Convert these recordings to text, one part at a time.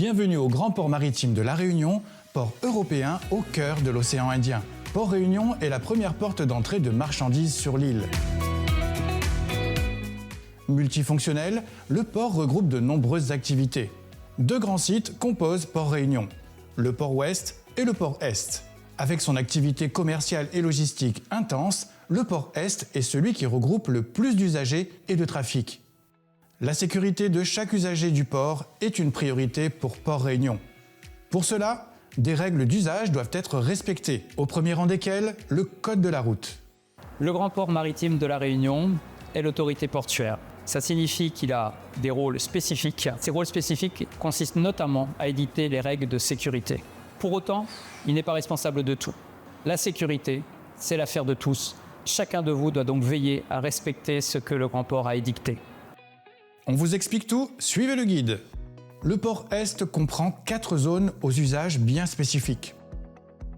Bienvenue au grand port maritime de La Réunion, port européen au cœur de l'océan Indien. Port Réunion est la première porte d'entrée de marchandises sur l'île. Multifonctionnel, le port regroupe de nombreuses activités. Deux grands sites composent Port Réunion, le port Ouest et le port Est. Avec son activité commerciale et logistique intense, le port Est est celui qui regroupe le plus d'usagers et de trafic. La sécurité de chaque usager du port est une priorité pour Port Réunion. Pour cela, des règles d'usage doivent être respectées, au premier rang desquelles le code de la route. Le grand port maritime de La Réunion est l'autorité portuaire. Ça signifie qu'il a des rôles spécifiques. Ces rôles spécifiques consistent notamment à édicter les règles de sécurité. Pour autant, il n'est pas responsable de tout. La sécurité, c'est l'affaire de tous. Chacun de vous doit donc veiller à respecter ce que le grand port a édicté. On vous explique tout, suivez le guide. Le port Est comprend 4 zones aux usages bien spécifiques.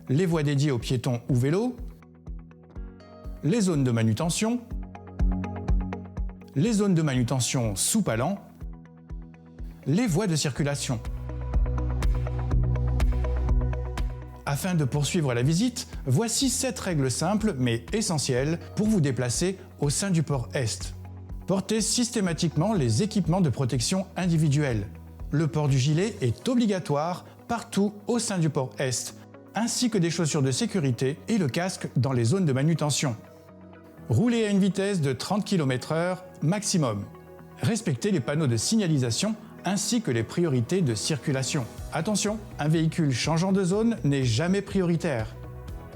Les voies dédiées aux piétons ou vélos, les zones de manutention, les zones de manutention sous palan, les voies de circulation. Afin de poursuivre la visite, voici 7 règles simples mais essentielles pour vous déplacer au sein du port Est. Portez systématiquement les équipements de protection individuels. Le port du gilet est obligatoire partout au sein du port Est, ainsi que des chaussures de sécurité et le casque dans les zones de manutention. Roulez à une vitesse de 30 km/h maximum. Respectez les panneaux de signalisation ainsi que les priorités de circulation. Attention, un véhicule changeant de zone n'est jamais prioritaire.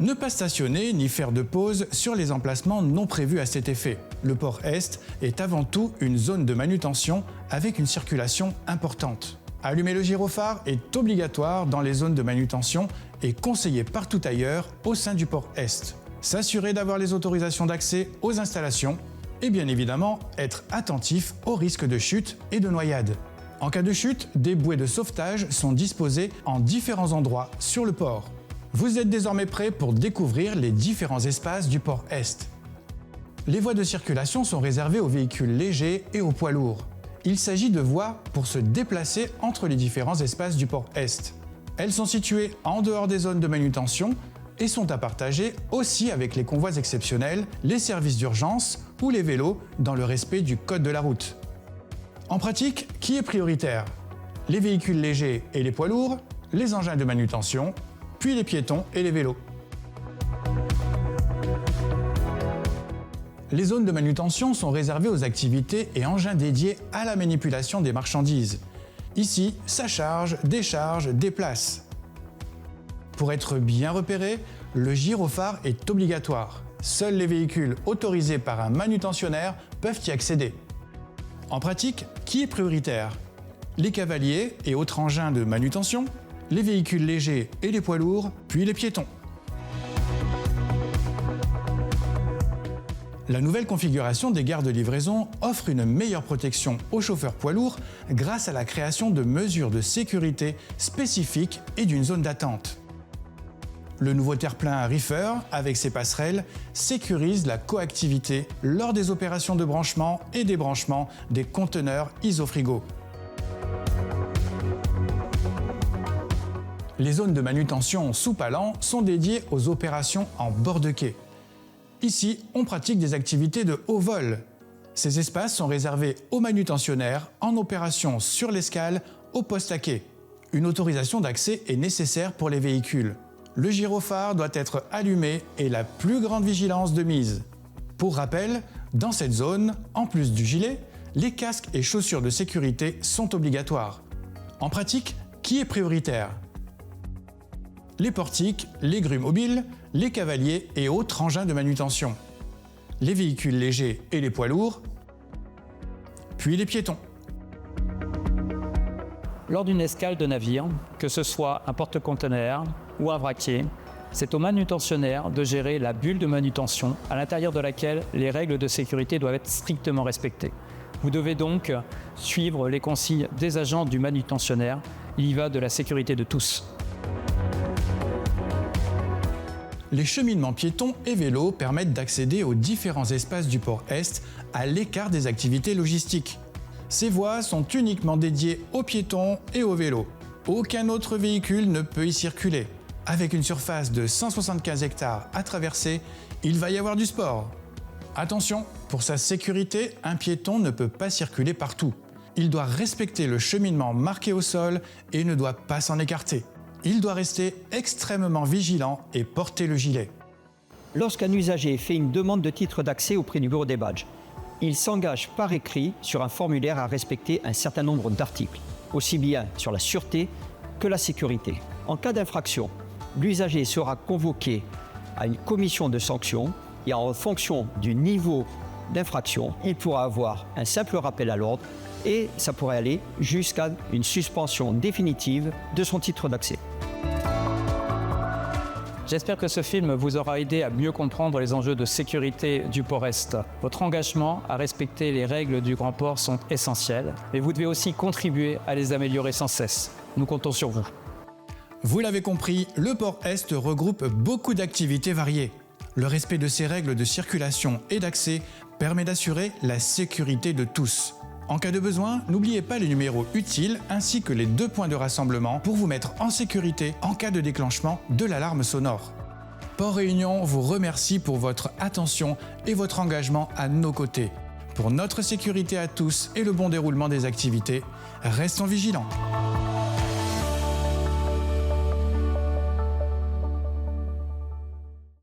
Ne pas stationner ni faire de pause sur les emplacements non prévus à cet effet. Le port Est est avant tout une zone de manutention avec une circulation importante. Allumer le gyrophare est obligatoire dans les zones de manutention et conseillé partout ailleurs au sein du port Est. S'assurer d'avoir les autorisations d'accès aux installations et bien évidemment être attentif aux risques de chute et de noyade. En cas de chute, des bouées de sauvetage sont disposées en différents endroits sur le port. Vous êtes désormais prêts pour découvrir les différents espaces du port Est. Les voies de circulation sont réservées aux véhicules légers et aux poids lourds. Il s'agit de voies pour se déplacer entre les différents espaces du port Est. Elles sont situées en dehors des zones de manutention et sont à partager aussi avec les convois exceptionnels, les services d'urgence ou les vélos dans le respect du code de la route. En pratique, qui est prioritaire? Les véhicules légers et les poids lourds, les engins de manutention, puis les piétons et les vélos. Les zones de manutention sont réservées aux activités et engins dédiés à la manipulation des marchandises. Ici, ça charge, décharge, déplace. Pour être bien repéré, le gyrophare est obligatoire. Seuls les véhicules autorisés par un manutentionnaire peuvent y accéder. En pratique, qui est prioritaire? Les cavaliers et autres engins de manutention, les véhicules légers et les poids lourds, puis les piétons. La nouvelle configuration des gares de livraison offre une meilleure protection aux chauffeurs poids lourds grâce à la création de mesures de sécurité spécifiques et d'une zone d'attente. Le nouveau terre-plein Reefer, avec ses passerelles, sécurise la coactivité lors des opérations de branchement et débranchement des conteneurs isofrigo. Les zones de manutention sous palan sont dédiées aux opérations en bord de quai. Ici, on pratique des activités de haut vol. Ces espaces sont réservés aux manutentionnaires en opération sur l'escale au poste à quai. Une autorisation d'accès est nécessaire pour les véhicules. Le gyrophare doit être allumé et la plus grande vigilance de mise. Pour rappel, dans cette zone, en plus du gilet, les casques et chaussures de sécurité sont obligatoires. En pratique, qui est prioritaire? Les portiques, les grues mobiles, les cavaliers et autres engins de manutention, les véhicules légers et les poids lourds, puis les piétons. Lors d'une escale de navire, que ce soit un porte-conteneurs ou un vraquier, c'est au manutentionnaire de gérer la bulle de manutention à l'intérieur de laquelle les règles de sécurité doivent être strictement respectées. Vous devez donc suivre les consignes des agents du manutentionnaire. Il y va de la sécurité de tous. Les cheminements piétons et vélos permettent d'accéder aux différents espaces du port Est à l'écart des activités logistiques. Ces voies sont uniquement dédiées aux piétons et aux vélos. Aucun autre véhicule ne peut y circuler. Avec une surface de 175 hectares à traverser, il va y avoir du sport. Attention, pour sa sécurité, un piéton ne peut pas circuler partout. Il doit respecter le cheminement marqué au sol et ne doit pas s'en écarter. Il doit rester extrêmement vigilant et porter le gilet. Lorsqu'un usager fait une demande de titre d'accès auprès du bureau des badges, il s'engage par écrit sur un formulaire à respecter un certain nombre d'articles, aussi bien sur la sûreté que la sécurité. En cas d'infraction, l'usager sera convoqué à une commission de sanction et en fonction du niveau d'infraction, il pourra avoir un simple rappel à l'ordre et ça pourrait aller jusqu'à une suspension définitive de son titre d'accès. J'espère que ce film vous aura aidé à mieux comprendre les enjeux de sécurité du port Est. Votre engagement à respecter les règles du Grand Port sont essentiels, mais vous devez aussi contribuer à les améliorer sans cesse. Nous comptons sur vous. Vous l'avez compris, le port Est regroupe beaucoup d'activités variées. Le respect de ces règles de circulation et d'accès permet d'assurer la sécurité de tous. En cas de besoin, n'oubliez pas les numéros utiles ainsi que les 2 points de rassemblement pour vous mettre en sécurité en cas de déclenchement de l'alarme sonore. Port Réunion vous remercie pour votre attention et votre engagement à nos côtés. Pour notre sécurité à tous et le bon déroulement des activités, restons vigilants.